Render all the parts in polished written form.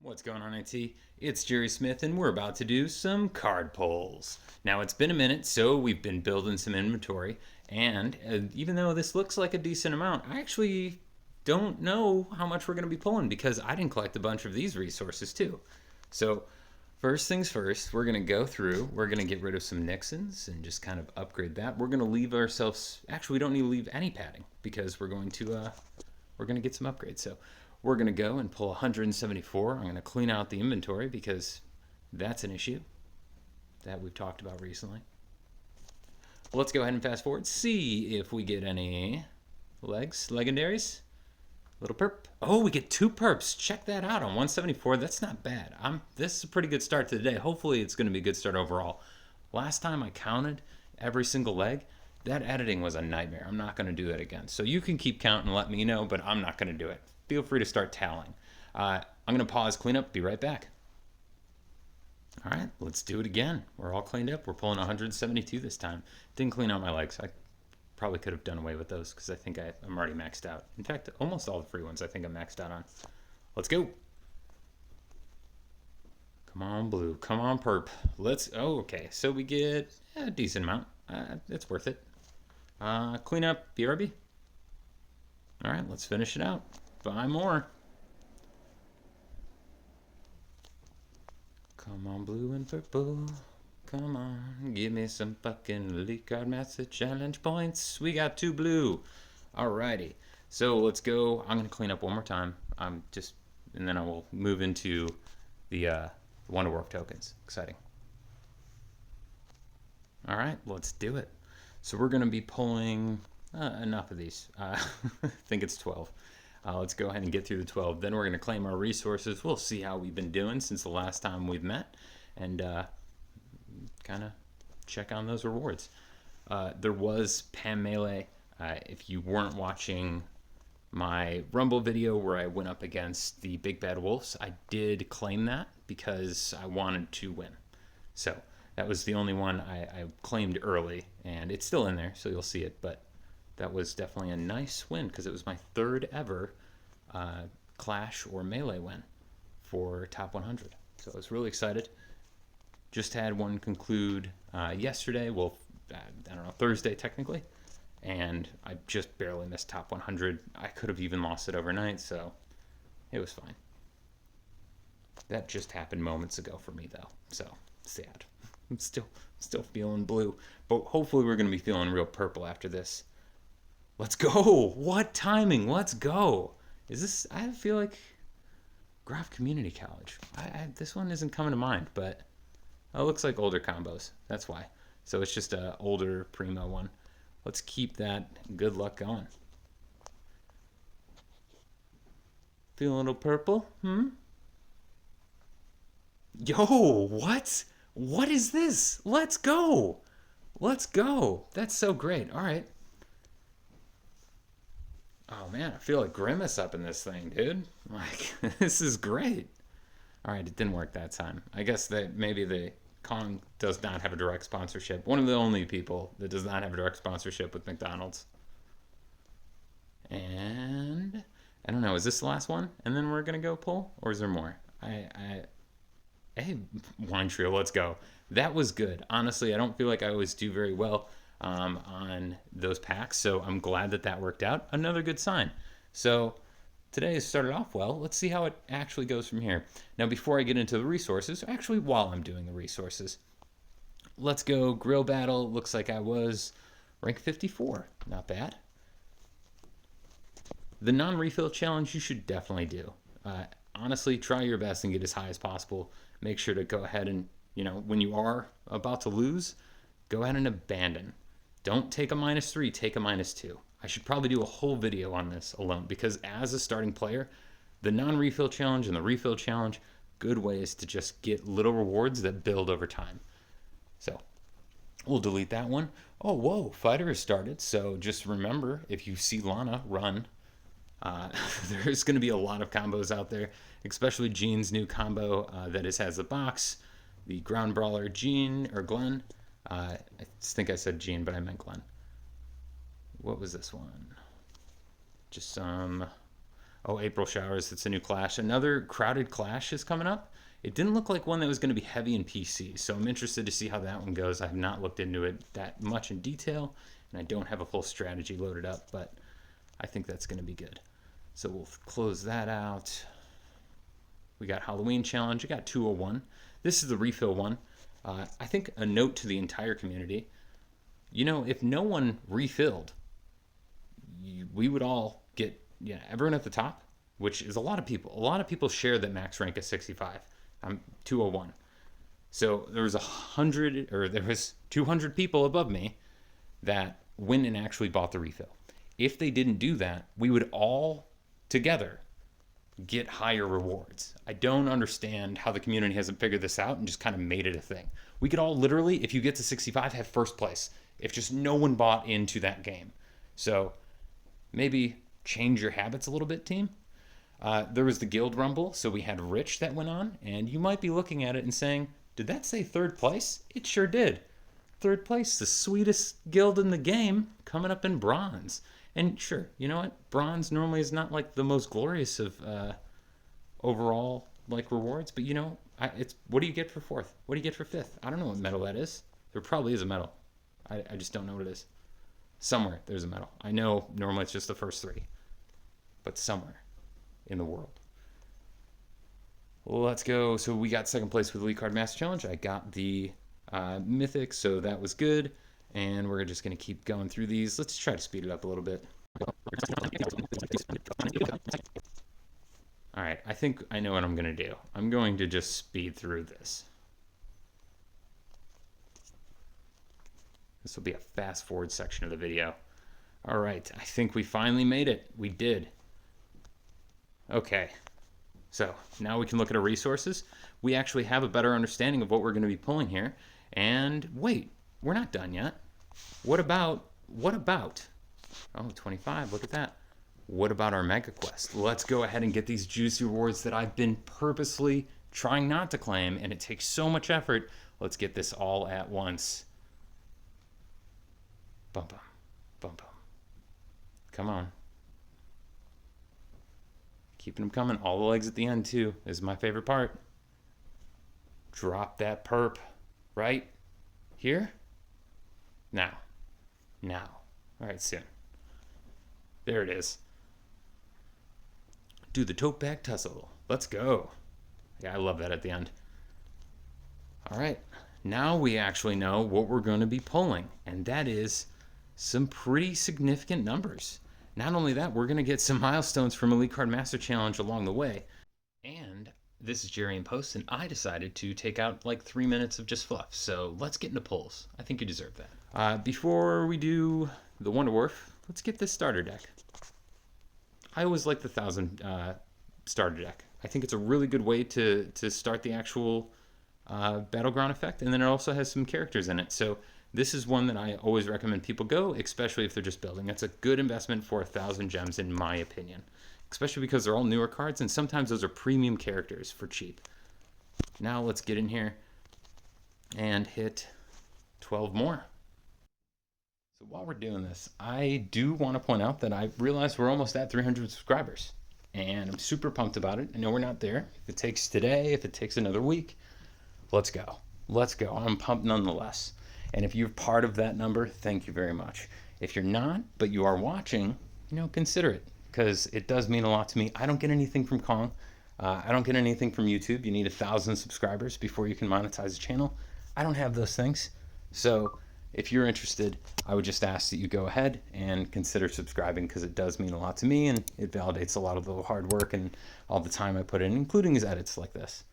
What's going on, IT? It's Jerry Smith, and we're about to do some card pulls. Now, it's been a minute, so we've been building some inventory, and even though this looks like a decent amount, I actually don't know how much we're going to be pulling because I didn't collect a bunch of these resources too. So, first things first, we're going to go through, we're going to get rid of some Nixons and just kind of upgrade that. We're going to leave ourselves, actually, we don't need to leave any padding because we're going to get some upgrades. So, we're going to go and pull 174. I'm going to clean out the inventory because that's an issue that we've talked about recently. Let's go ahead and fast forward. See if we get any legendaries. Little perp. Oh, we get 2 perps. Check that out on 174. That's not bad. This is a pretty good start to the day. Hopefully it's going to be a good start overall. Last time I counted every single leg, that editing was a nightmare. I'm not going to do that again. So you can keep counting and let me know, but I'm not going to do it. Feel free to start tallying. I'm going to pause, clean up, be right back. All right, let's do it again. We're all cleaned up. We're pulling 172 this time. Didn't clean out my legs. I probably could have done away with those because I think I'm already maxed out. In fact, almost all the free ones I think I'm maxed out on. Let's go. Come on, blue. Come on, perp. Okay. So we get a decent amount. It's worth it. Clean up, BRB. All right, let's finish it out. 5 more. Come on, blue and purple. Come on, give me some fucking elite card master challenge points. We got 2 blue. Alrighty. So let's go. I'm gonna clean up one more time. And then I will move into the Wonder Warp tokens. Exciting. Alright, let's do it. So we're gonna be pulling enough of these. I think it's 12. Let's go ahead and get through the 12. Then we're going to claim our resources. We'll see how we've been doing since the last time we've met and kind of check on those rewards. There was Pam Melee. If you weren't watching my Rumble video where I went up against the Big Bad Wolves, I did claim that because I wanted to win. So that was the only one I claimed early, and it's still in there, so you'll see it, but that was definitely a nice win because it was my 3rd ever Clash or Melee win for top 100. So I was really excited. Just had one conclude yesterday, well, I don't know, Thursday technically, and I just barely missed top 100. I could have even lost it overnight, so it was fine. That just happened moments ago for me though, so sad. I'm still feeling blue, but hopefully we're going to be feeling real purple after this. Let's go. What timing? Let's go. Is this, I feel like Graph Community College. This one isn't coming to mind, but it looks like older combos. That's why. So it's just a older primo one. Let's keep that good luck going. Feel a little purple? Yo, what? What is this? Let's go. Let's go. That's so great. All right. Oh man, I feel like Grimace up in this thing, dude. Like, this is great. All right, it didn't work that time. I guess that maybe the Kong does not have a direct sponsorship. One of the only people that does not have a direct sponsorship with McDonald's. And I don't know, is this the last one? And then we're gonna go pull, or is there more? Hey, Wine Trio, let's go. That was good. Honestly, I don't feel like I always do very well on those packs, so I'm glad that worked out. Another good sign. So today has started off well. Let's see how it actually goes from here. Now, before I get into the resources, actually while I'm doing the resources, let's go grill battle. Looks like I was rank 54. Not bad. The non-refill challenge you should definitely do. Honestly, try your best and get as high as possible. Make sure to go ahead and, when you are about to lose, go ahead and abandon. Don't take a -3, take a -2. I should probably do a whole video on this alone because as a starting player, the non-refill challenge and the refill challenge, good ways to just get little rewards that build over time. So we'll delete that one. Oh, whoa, fighter has started. So just remember, if you see Lana, run. There's going to be a lot of combos out there, especially Jean's new combo that has the box, the ground brawler Jean or Glenn. I think I said Jean, but I meant Glenn. What was this one? Just some Oh, April Showers, it's a new clash. Another crowded clash is coming up. It didn't look like one that was going to be heavy in PC, so I'm interested to see how that one goes. I have not looked into it that much in detail, and I don't have a full strategy loaded up, but I think that's going to be good. So we'll close that out. We got Halloween Challenge. I got 201. This is the refill one. I think a note to the entire community. You know, if no one refilled, we would all get, everyone at the top, which is a lot of people. A lot of people share that max rank is 65. I'm 201. So there was 200 people above me that went and actually bought the refill. If they didn't do that, we would all together get higher rewards. I don't understand how the community hasn't figured this out and just kind of made it a thing. We could all literally, if you get to 65, have first place if just no one bought into that game. So maybe change your habits a little bit, team. There was the Guild Rumble, so we had Rich that went on, and you might be looking at it and saying, did that say third place? It sure did. Third place, the sweetest guild in the game, coming up in bronze. And sure, you know what? Bronze normally is not like the most glorious of overall like rewards, but you know, it's what do you get for fourth? What do you get for fifth? I don't know what medal that is. There probably is a medal. I just don't know what it is. Somewhere there's a medal. I know normally it's just the first three, but somewhere in the world. Well, let's go. So we got second place with Elite Card Master Challenge. I got the Mythic, so that was good. And we're just going to keep going through these. Let's try to speed it up a little bit. All right, I think I know what I'm going to do. I'm going to just speed through this. This will be a fast forward section of the video. All right, I think we finally made it. We did. Okay, so now we can look at our resources. We actually have a better understanding of what we're going to be pulling here. And wait, we're not done yet. What about, oh, 25, look at that. What about our Mega Quest? Let's go ahead and get these juicy rewards that I've been purposely trying not to claim, and it takes so much effort. Let's get this all at once. Bum, bum, bum, bum. Come on. Keeping them coming. All the legs at the end, too, is my favorite part. Drop that perp right here. Now. All right, soon. There it is. Do the tote bag tussle. Let's go. Yeah, I love that at the end. All right. Now we actually know what we're going to be pulling, and that is some pretty significant numbers. Not only that, we're going to get some milestones from Elite Card Master Challenge along the way. And this is Jerry in Post, and I decided to take out like 3 minutes of just fluff. So let's get into pulls. I think you deserve that. Before we do the Wonder Dwarf, let's get this starter deck. I always like the 1000 starter deck. I think it's a really good way to start the actual Battleground effect, and then it also has some characters in it. So this is one that I always recommend people go, especially if they're just building. It's a good investment for 1000 gems in my opinion, especially because they're all newer cards, and sometimes those are premium characters for cheap. Now let's get in here and hit 12 more. So while we're doing this, I do want to point out that I realized we're almost at 300 subscribers, and I'm super pumped about it. I know we're not there. If it takes today, if it takes another week, let's go. Let's go. I'm pumped nonetheless. And if you're part of that number, thank you very much. If you're not, but you are watching, consider it, because it does mean a lot to me. I don't get anything from Kong. I don't get anything from YouTube. You need 1,000 subscribers before you can monetize a channel. I don't have those things. So if you're interested, I would just ask that you go ahead and consider subscribing, because it does mean a lot to me, and it validates a lot of the hard work and all the time I put in, including his edits like this.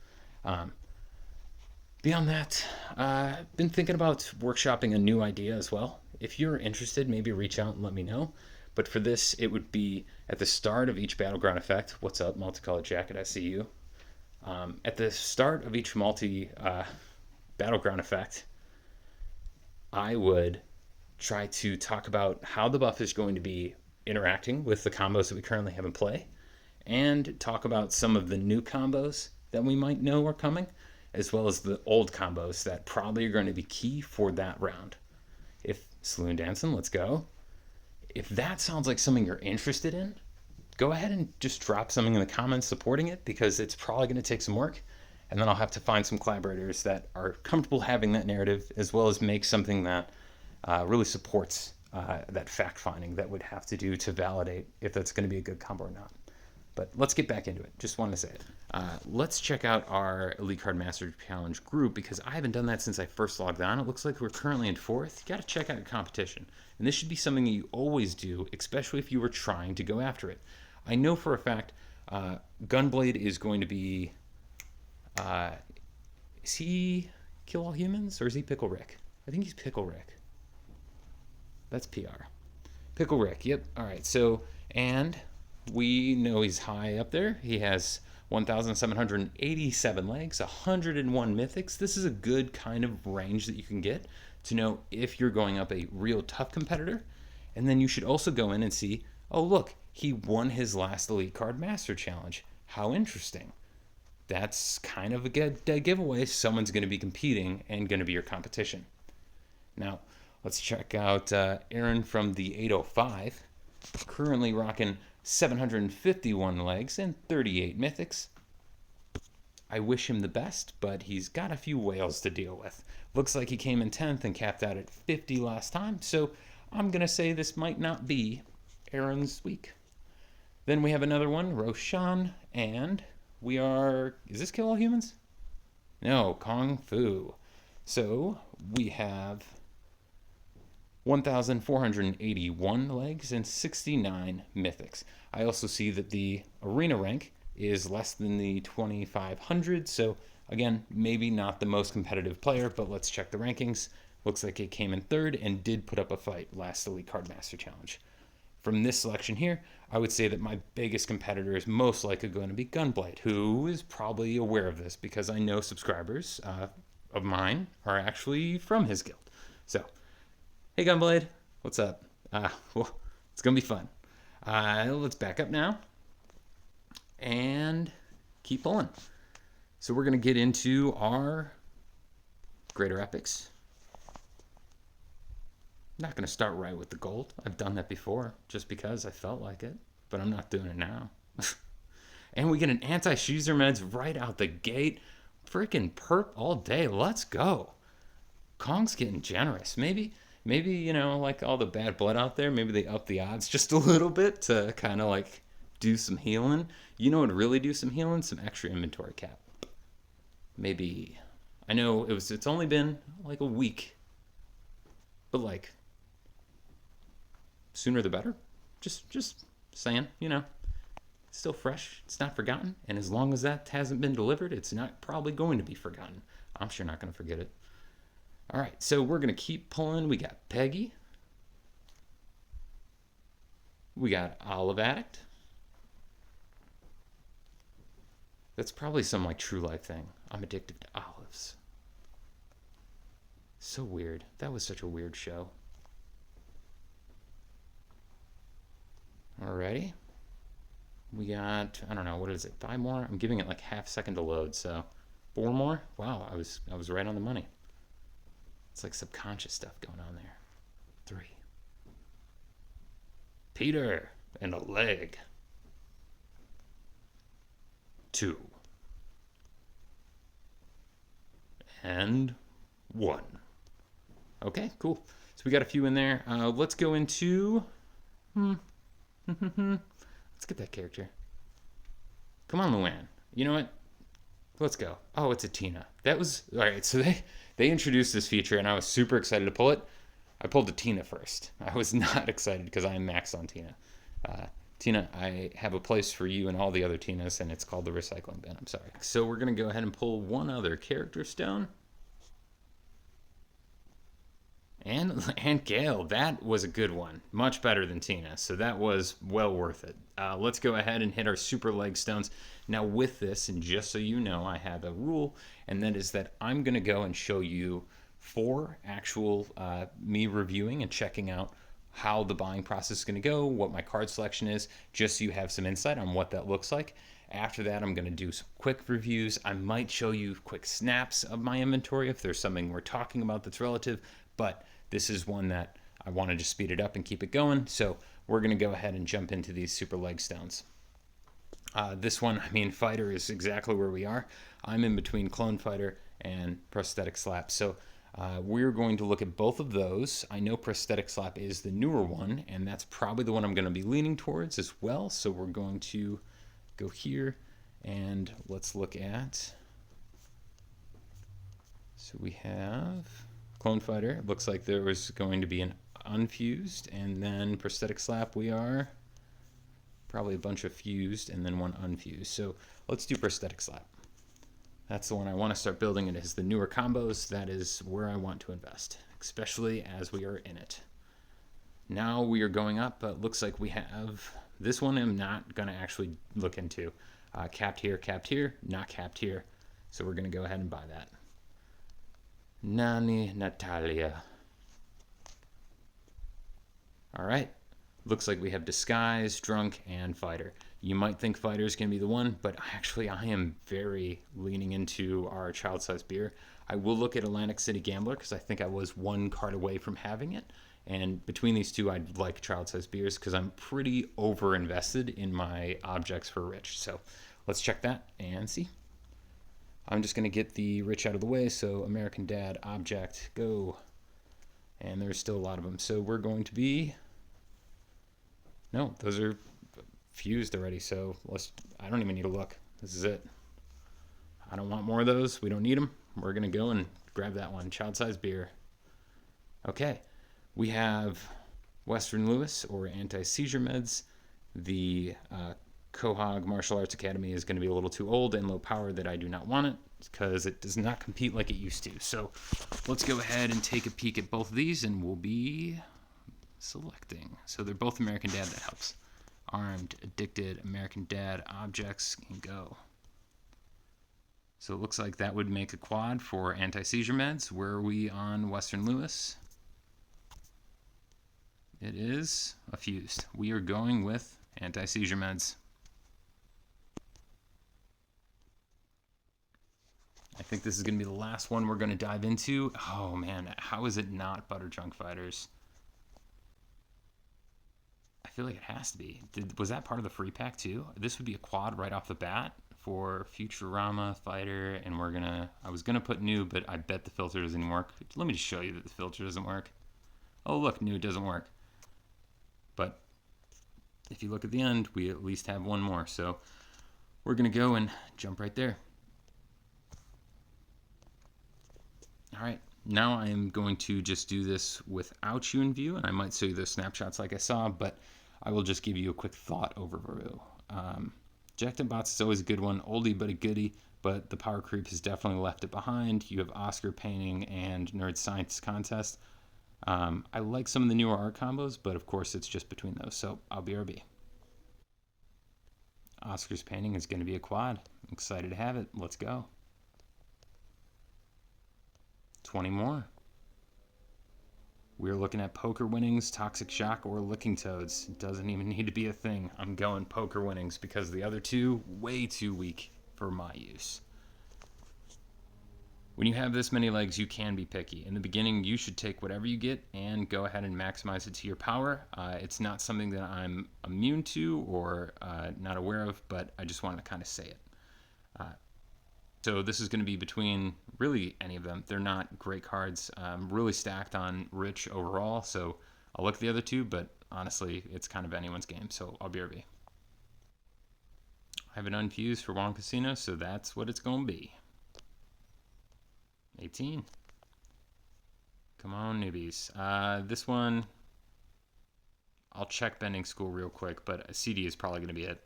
Beyond that, I've been thinking about workshopping a new idea as well. If you're interested, maybe reach out and let me know. But for this, it would be at the start of each Battleground effect. What's up, Multicolored Jacket? I see you. At the start of each Battleground effect, I would try to talk about how the buff is going to be interacting with the combos that we currently have in play, and talk about some of the new combos that we might know are coming, as well as the old combos that probably are going to be key for that round. If Saloon Dancing, let's go. If that sounds like something you're interested in, go ahead and just drop something in the comments supporting it, because it's probably going to take some work. And then I'll have to find some collaborators that are comfortable having that narrative, as well as make something that really supports that fact finding that would have to do to validate if that's going to be a good combo or not. But let's get back into it. Just wanted to say it. Let's check out our Elite Card Master Challenge group, because I haven't done that since I first logged on. It looks like we're currently in 4th. You got to check out your competition. And this should be something that you always do, especially if you were trying to go after it. I know for a fact Gunblade is going to be... is he Kill All Humans, or is he Pickle Rick? I think he's Pickle Rick. That's PR. Pickle Rick, yep. All right, so, and we know he's high up there. He has 1,787 legs, 101 mythics. This is a good kind of range that you can get to know if you're going up a real tough competitor. And then you should also go in and see, oh, look, he won his last Elite Card Master Challenge. How interesting. That's kind of a dead giveaway. Someone's going to be competing and going to be your competition. Now, let's check out Aaron from the 805. Currently rocking 751 legs and 38 mythics. I wish him the best, but he's got a few whales to deal with. Looks like he came in 10th and capped out at 50 last time, so I'm going to say this might not be Aaron's week. Then we have another one, Roshan, and we are... Is this Kill All Humans? No, Kung Fu. So we have 1,481 legs and 69 mythics. I also see that the arena rank is less than the 2,500, so again, maybe not the most competitive player, but let's check the rankings. Looks like it came in 3rd and did put up a fight last Elite Card Master Challenge. From this selection here, I would say that my biggest competitor is most likely going to be Gunblade, who is probably aware of this because I know subscribers of mine are actually from his guild. So, hey Gunblade, what's up? Well, it's going to be fun. Let's back up now and keep pulling. So we're going to get into our Greater Epics. Not going to start right with the gold. I've done that before just because I felt like it, but I'm not doing it now. And we get an anti-Sheezer meds right out the gate. Freaking perp all day. Let's go. Kong's getting generous. Maybe, you know, like all the bad blood out there, maybe they up the odds just a little bit to kind of like do some healing. You know what would really do some healing? Some extra inventory cap. Maybe. I know it's only been like a week, but like sooner the better. Just saying, you know, it's still fresh. It's not forgotten. And as long as that hasn't been delivered, it's not probably going to be forgotten. I'm sure not going to forget it. All right, so we're going to keep pulling. We got Peggy. We got Olive Addict. That's probably some like true life thing. I'm addicted to olives. So weird. That was such a weird show. Alrighty. We got, I don't know, what is it? 5 more? I'm giving it like half a second to load, so 4 more? Wow, I was right on the money. It's like subconscious stuff going on there. 3. Peter and a leg. 2. And 1. Okay, cool. So we got a few in there. Let's go into... Let's get that character. Come on, Luann. You know what? Let's go. Oh, it's a Tina. That was... Alright, so they introduced this feature, and I was super excited to pull it. I pulled the Tina first. I was not excited because I am maxed on Tina. Tina, I have a place for you and all the other Tinas, and it's called the Recycling Bin. I'm sorry. So we're going to go ahead and pull one other character stone. And Gale, that was a good one. Much better than Tina, so that was well worth it. Let's go ahead and hit our super leg stones. Now with this, and just so you know, I have a rule, and that is that I'm going to go and show you 4 actual me reviewing and checking out how the buying process is going to go, what my card selection is, just so you have some insight on what that looks like. After that, I'm going to do some quick reviews. I might show you quick snaps of my inventory if there's something we're talking about that's relative, but this is one that I want to just speed it up and keep it going. So we're going to go ahead and jump into these super leg stones. This one, I mean, fighter is exactly where we are. I'm in between clone fighter and prosthetic slap. So we're going to look at both of those. I know prosthetic slap is the newer one, and that's probably the one I'm going to be leaning towards as well. So we're going to go here, and let's look at. So we have clone fighter. It looks like there was going to be an unfused, and then prosthetic slap we are probably a bunch of fused and then one unfused. So let's do prosthetic slap. That's the one I want to start building. It is the newer combos. That is where I want to invest, especially as we are in it. Now we are going up, but looks like we have this one I'm not going to actually look into. Capped here, not capped here. So we're going to go ahead and buy that. Nani Natalia. All right. Looks like we have Disguise, Drunk, and Fighter. You might think Fighter is going to be the one, but actually I am very leaning into our child-sized beer. I will look at Atlantic City Gambler because I think I was one card away from having it. And between these two, I'd like child-sized beers because I'm pretty over-invested in my objects for Rich. So let's check that and see. I'm just going to get the Rich out of the way. So American Dad, object, go. And there's still a lot of them. So we're going to be... No, those are fused already, so I don't even need to look. This is it. I don't want more of those. We don't need them. We're going to go and grab that one. Child-sized beer. Okay. We have Western Lewis, or anti-seizure meds. The Quahog Martial Arts Academy is going to be a little too old and low power that I do not want it because it does not compete like it used to. So let's go ahead and take a peek at both of these, and we'll be... selecting. So they're both American Dad. That helps. Armed, addicted, American Dad, objects, and go. So it looks like that would make a quad for anti-seizure meds. Where are we on Western Lewis? It is a fused. We are going with anti-seizure meds. I think this is going to be the last one we're going to dive into. Oh man, how is it not Butter Drunk Fighters? I feel like it has to be. Was that part of the free pack too? This would be a quad right off the bat for Futurama Fighter, and I was gonna put new, but I bet the filter doesn't work. Let me just show you that the filter doesn't work. Oh look, new doesn't work. But if you look at the end, we at least have one more. So we're gonna go and jump right there. All right. Now I am going to just do this without you in view, and I might show you the snapshots like I saw, but I will just give you a quick thought overview. Jacked Up Bots is always a good one, oldie but a goodie, but the power creep has definitely left it behind. You have Oscar Painting and Nerd Science Contest. I like some of the newer art combos, but of course it's just between those, so I'll BRB. Oscar's Painting is going to be a quad. I'm excited to have it. Let's go. 20 more. We're looking at poker winnings, toxic shock, or licking toads. It doesn't even need to be a thing. I'm going poker winnings because the other two, way too weak for my use. When you have this many legs, you can be picky. In the beginning, you should take whatever you get and go ahead and maximize it to your power. It's not something that I'm immune to or not aware of, but I just wanted to kind of say it. So this is going to be between really any of them. They're not great cards. Really stacked on Rich overall, so I'll look at the other two, but honestly, it's kind of anyone's game, so I'll BRB. I have an unfused for Wong Casino, so that's what it's going to be. 18. Come on, newbies. This one, I'll check Bending School real quick, but a CD is probably going to be it.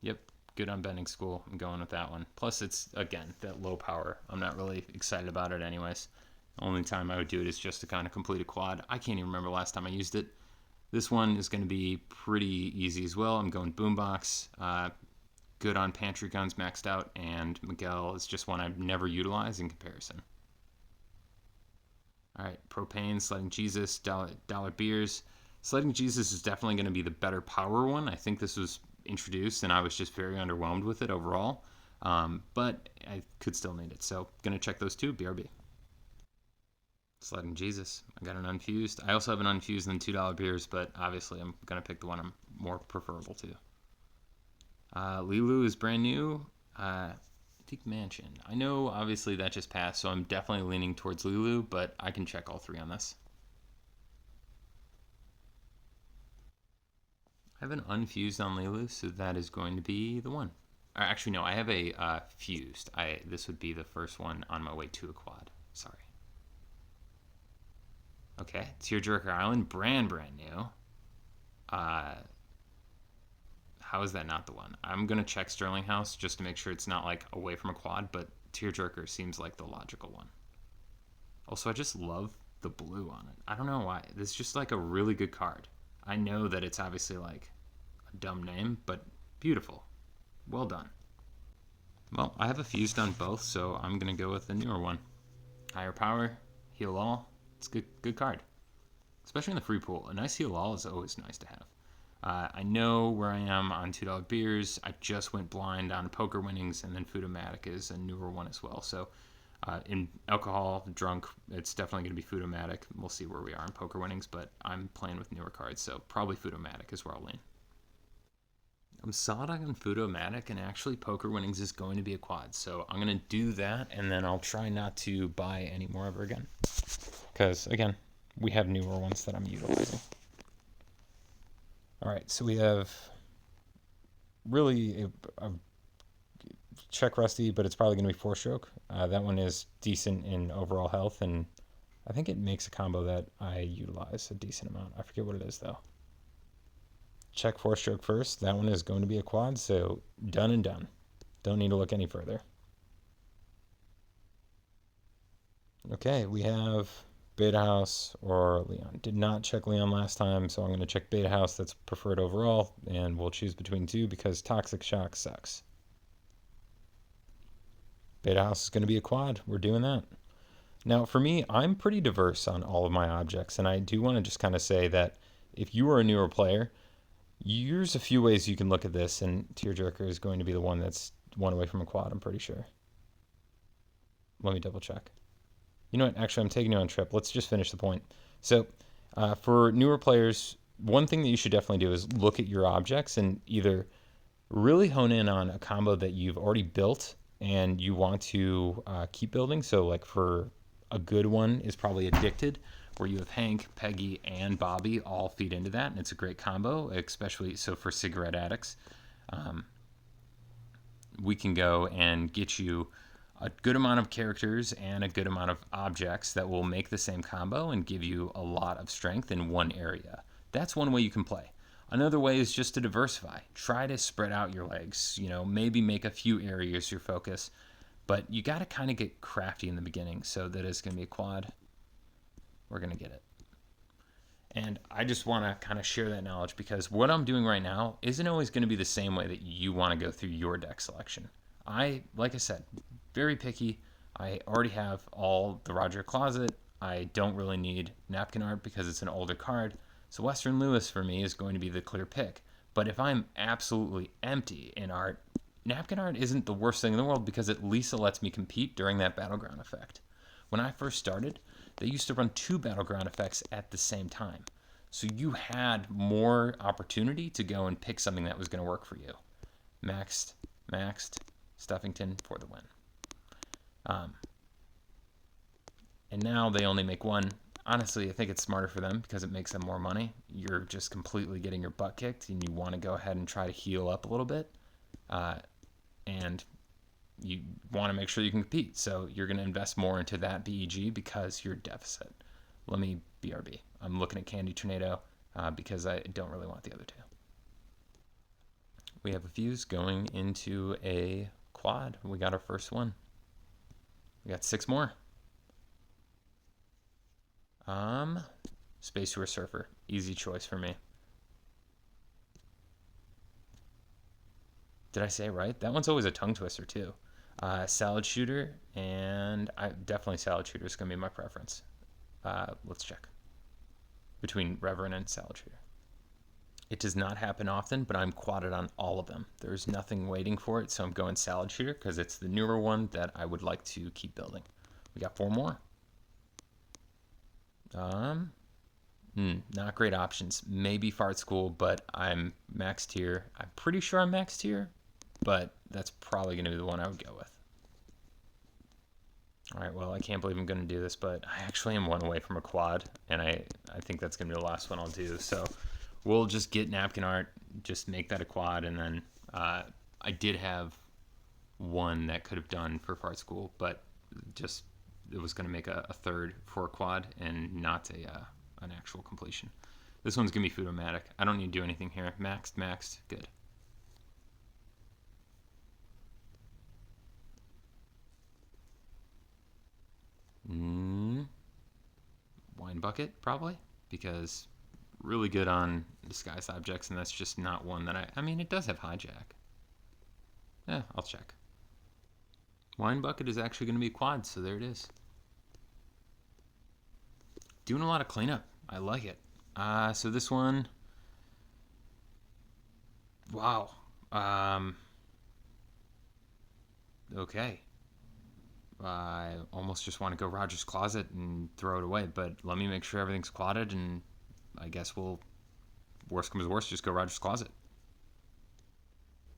Yep. Good on Bending School. I'm going with that one. Plus, it's, again, that low power. I'm not really excited about it anyways. The only time I would do it is just to kind of complete a quad. I can't even remember last time I used it. This one is going to be pretty easy as well. I'm going Boombox. Good on Pantry Guns, maxed out. And Miguel is just one I've never utilized in comparison. All right, Propane, Sliding Jesus, Dollar Beers. Sliding Jesus is definitely going to be the better power one. I think this was introduced and I was just very underwhelmed with it overall, but I could still need it, so gonna check those two. BRB. Sledding Jesus. I got an unfused. I also have an unfused and $2 beers, but obviously I'm going to pick the one I'm more preferable to. Lilu is brand new. Antique Mansion. I know obviously that just passed, so I'm definitely leaning towards Lilu, but I can check all three on this. I have an unfused on Lilu, so that is going to be the one. Actually, no, I have a fused. This would be the first one on my way to a quad. Sorry. Okay, Tearjerker Island, brand new. How is that not the one? I'm gonna check Sterling House just to make sure it's not like away from a quad, but Tearjerker seems like the logical one. Also, I just love the blue on it. I don't know why. This is just like a really good card. I know that it's obviously like a dumb name, but beautiful. Well done. Well, I have a fused on both, so I'm gonna go with the newer one. Higher power, heal all. It's a good card, especially in the free pool. A nice heal all is always nice to have. I know where I am on $2 beers. I just went blind on poker winnings, and then Foodomatic is a newer one as well. So in alcohol, drunk, it's definitely going to be Foodomatic. We'll see where we are in poker winnings, but I'm playing with newer cards, so probably Foodomatic is where I'll lean. I'm solid on Foodomatic, and actually poker winnings is going to be a quad. So I'm going to do that, and then I'll try not to buy any more ever again. Because, again, we have newer ones that I'm utilizing. All right, so we have really a check rusty, but it's probably going to be 4-stroke. That one is decent in overall health, and I think it makes a combo that I utilize a decent amount. I forget what it is, though. Check 4-stroke first. That one is going to be a quad, so done and done. Don't need to look any further. Okay, we have Beta House or Leon. Did not check Leon last time, so I'm going to check Beta House. That's preferred overall, and we'll choose between two because Toxic Shock sucks. Beta House is going to be a quad. We're doing that. Now, for me, I'm pretty diverse on all of my objects, and I do want to just kind of say that if you are a newer player, there's a few ways you can look at this, and Tearjerker is going to be the one that's one away from a quad, I'm pretty sure. Let me double check. You know what? Actually, I'm taking you on a trip. Let's just finish the point. So, for newer players, one thing that you should definitely do is look at your objects and either really hone in on a combo that you've already built and you want to keep building. So, like for a good one is probably Addicted, where you have Hank, Peggy, and Bobby all feed into that, and it's a great combo, especially so for cigarette addicts. We can go and get you a good amount of characters and a good amount of objects that will make the same combo and give you a lot of strength in one area. That's one way you can play. Another way is just to diversify. Try to spread out your legs, maybe make a few areas your focus, but you got to kind of get crafty in the beginning so that it's going to be a quad. We're going to get it. And I just want to kind of share that knowledge because what I'm doing right now isn't always going to be the same way that you want to go through your deck selection. Like I said, very picky. I already have all the Roger Closet. I don't really need Napkin Art because it's an older card. So Western Lewis for me is going to be the clear pick. But if I'm absolutely empty in art, Napkin Art isn't the worst thing in the world because at least it lets me compete during that battleground effect. When I first started, they used to run 2 battleground effects at the same time. So you had more opportunity to go and pick something that was going to work for you. Maxed, Stuffington for the win. And now they only make one. Honestly, I think it's smarter for them because it makes them more money. You're just completely getting your butt kicked and you want to go ahead and try to heal up a little bit. And you want to make sure you can compete. So you're going to invest more into that BEG because you're deficit. Let me BRB. I'm looking at Candy Tornado because I don't really want the other two. We have a fuse going into a quad. We got our first one. We got 6 more. Space Tour Surfer. Easy choice for me. Did I say it right? That one's always a tongue twister too. Salad Shooter, and definitely Salad Shooter is going to be my preference. Let's check. Between Reverend and Salad Shooter. It does not happen often, but I'm quadded on all of them. There's nothing waiting for it, so I'm going Salad Shooter because it's the newer one that I would like to keep building. We got 4 more. Um, Not great options. Maybe Fart School, but I'm max tier. I'm pretty sure I'm max tier, but that's probably going to be the one I would go with. All right, well, I can't believe I'm going to do this, but I actually am one away from a quad, and I think that's going to be the last one I'll do. So we'll just get napkin art, just make that a quad, and then I did have one that could have done for Fart School, but just it was going to make a third for a quad and not an actual completion. This one's going to be Foodomatic. I don't need to do anything here. Maxed, good. Wine bucket, probably, because really good on disguised objects, and that's just not one that I mean, it does have hijack. Yeah, I'll check. Wine bucket is actually going to be quad, so there it is. Doing a lot of cleanup. I like it. So this one, wow. Okay. I almost just want to go Roger's Closet and throw it away, but let me make sure everything's quadded, and I guess we'll, worst comes to worst, just go Roger's Closet.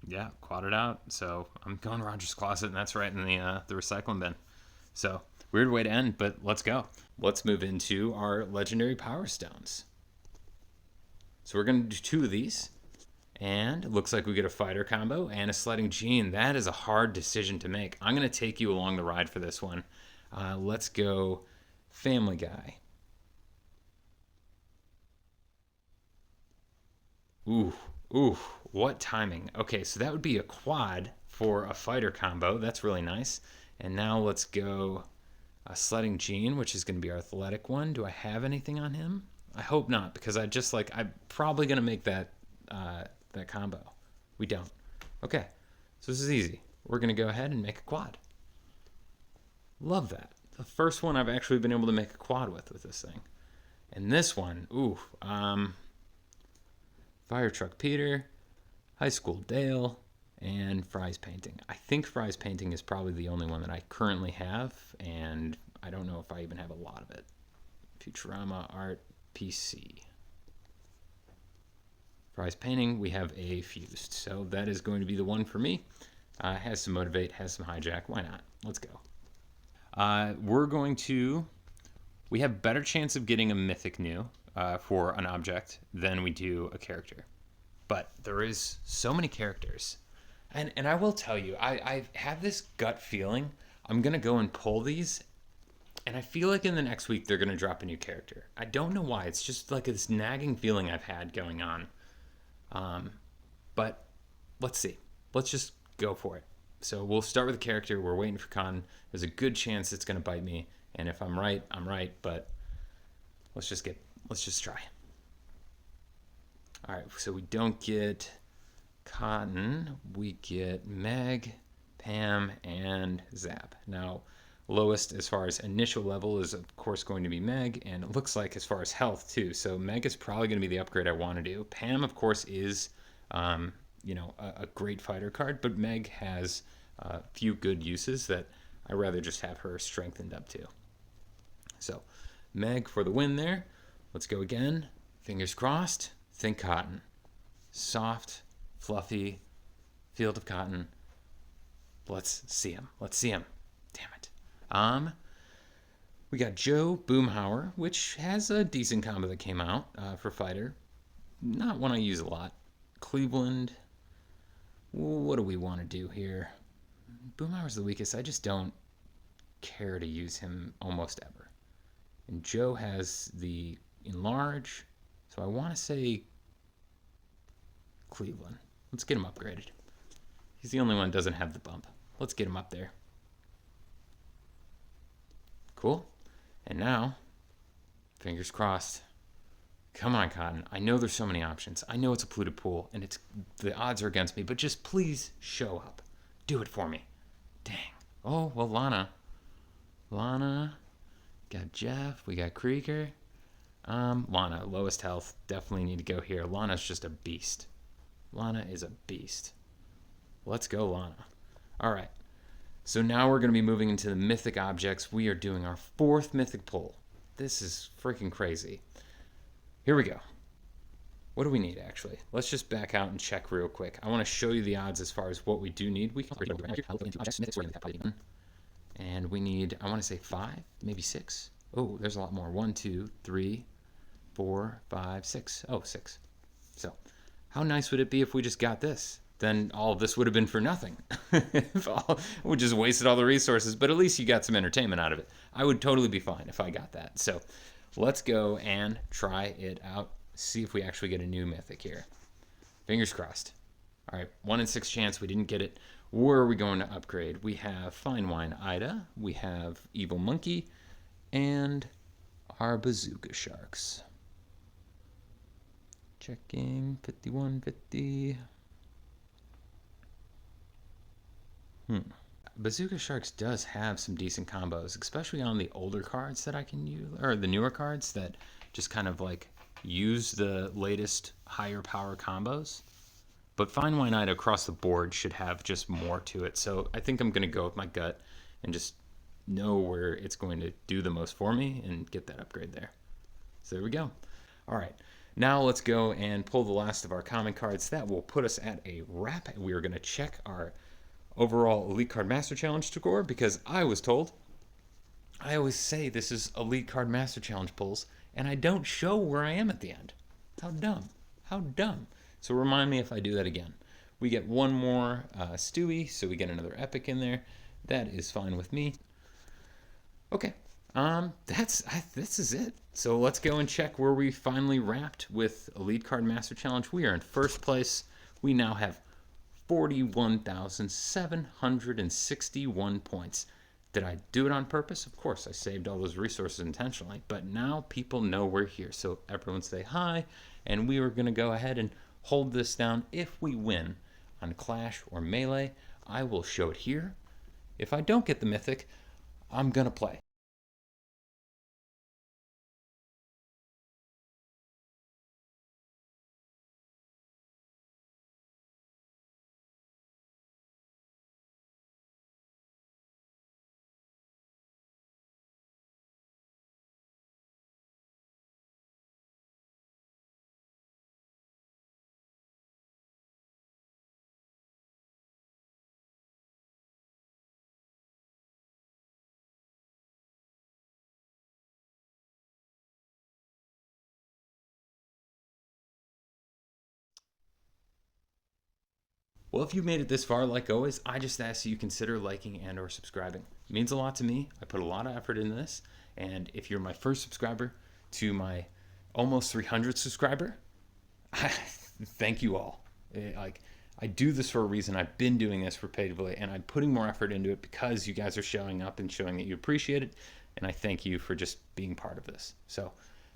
Yeah, quadded out. So I'm going Roger's Closet, and that's right in the recycling bin. So weird way to end, but let's go. Let's move into our legendary power stones. So we're going to do 2 of these. And it looks like we get a fighter combo and a sledding gene. That is a hard decision to make. I'm going to take you along the ride for this one. Let's go Family Guy. Ooh, ooh, what timing. Okay, so that would be a quad for a fighter combo. That's really nice. And now let's go a sledding gene, which is going to be our athletic one. Do I have anything on him? I hope not, because I'm probably going to make that that combo. We don't. Okay, so this is easy. We're going to go ahead and make a quad. Love that. The first one I've actually been able to make a quad with this thing. And this one, ooh, Fire Truck Peter, High School Dale, and Fry's Painting. I think Fry's Painting is probably the only one that I currently have, and I don't know if I even have a lot of it. Futurama Art PC. Fry's Painting, we have a Fused. So that is going to be the one for me. Has some Motivate, has some Hijack. Why not? Let's go. We have better chance of getting a Mythic New for an object than we do a character. But there is so many characters. And I will tell you, I have this gut feeling I'm going to go and pull these, and I feel like in the next week they're going to drop a new character. I don't know why. It's just like this nagging feeling I've had going on. But let's see. Let's just go for it. So we'll start with a character. We're waiting for Con. There's a good chance it's going to bite me. And if I'm right, I'm right. But let's just try. All right. So we don't get Cotton. We get Meg, Pam, and Zap. Now, lowest as far as initial level is of course going to be Meg, and it looks like as far as health too. So Meg is probably going to be the upgrade I want to do. Pam, of course, is a great fighter card, but Meg has a few good uses that I rather just have her strengthened up to. So Meg for the win there. Let's go again. Fingers crossed. Think Cotton. Soft, fluffy, field of cotton. Let's see him. Damn it. We got Joe Boomhauer, which has a decent combo that came out for fighter. Not one I use a lot. Cleveland. What do we want to do here? Boomhauer's the weakest. I just don't care to use him almost ever. And Joe has the enlarge, so I want to say Cleveland. Let's get him upgraded. He's the only one that doesn't have the bump. Let's get him up there. Cool. And now, fingers crossed. Come on, Cotton. I know there's so many options. I know it's a polluted pool, and the odds are against me, but just please show up. Do it for me. Dang. Oh, well, Lana. Got Jeff. We got Krieger. Lana, lowest health. Definitely need to go here. Lana's just a beast. Lana is a beast. Let's go, Lana. All right. So now we're going to be moving into the mythic objects. We are doing our 4th mythic pull. This is freaking crazy. Here we go. What do we need, actually? Let's just back out and check real quick. I want to show you the odds as far as what we do need. We can and we need, I want to say 5, maybe 6. Oh, there's a lot more. 1, 2, 3, 4, 5, 6. Oh, 6. So, how nice would it be if we just got this? Then all of this would have been for nothing. We just wasted all the resources, but at least you got some entertainment out of it. I would totally be fine if I got that. So, let's go and try it out. See if we actually get a new mythic here. Fingers crossed. All right, 1 in 6 chance we didn't get it. Where are we going to upgrade? We have Fine Wine Ida, we have Evil Monkey, and our Bazooka Sharks. Checking 5150. Bazooka Sharks does have some decent combos, especially on the older cards that I can use, or the newer cards that just kind of like use the latest higher power combos. But Fine Wine Ida across the board should have just more to it. So I think I'm going to go with my gut and just know where it's going to do the most for me and get that upgrade there. So there we go. All right. Now let's go and pull the last of our common cards. That will put us at a wrap. We are going to check our overall Elite Card Master Challenge score because I was told, I always say this is Elite Card Master Challenge pulls, and I don't show where I am at the end. How dumb. How dumb. So remind me if I do that again. We get one more Stewie, so we get another epic in there. That is fine with me. Okay, this is it. So let's go and check where we finally wrapped with Elite Card Master Challenge. We are in first place. We now have 41,761 points. Did I do it on purpose? Of course, I saved all those resources intentionally, but now people know we're here. So everyone say hi, and we are going to go ahead and hold this down. If we win on Clash or Melee, I will show it here. If I don't get the Mythic, I'm going to play. Well, if you made it this far, like always, I just ask you consider liking and or subscribing. It means a lot to me. I put a lot of effort into this. And if you're my first subscriber to my almost 300 subscriber, thank you all. I do this for a reason. I've been doing this repeatedly, and I'm putting more effort into it because you guys are showing up and showing that you appreciate it. And I thank you for just being part of this. So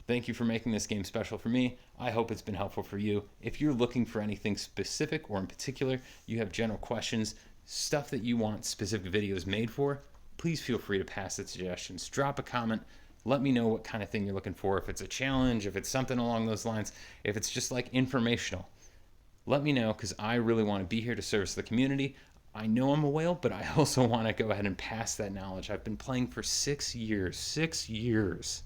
thank you for making this game special for me. I hope it's been helpful for you. If you're looking for anything specific or in particular, you have general questions, stuff that you want specific videos made for, please feel free to pass the suggestions. Drop a comment. Let me know what kind of thing you're looking for. If it's a challenge, if it's something along those lines, if it's just like informational, let me know because I really want to be here to service the community. I know I'm a whale, but I also want to go ahead and pass that knowledge. I've been playing for 6 years. 6 years.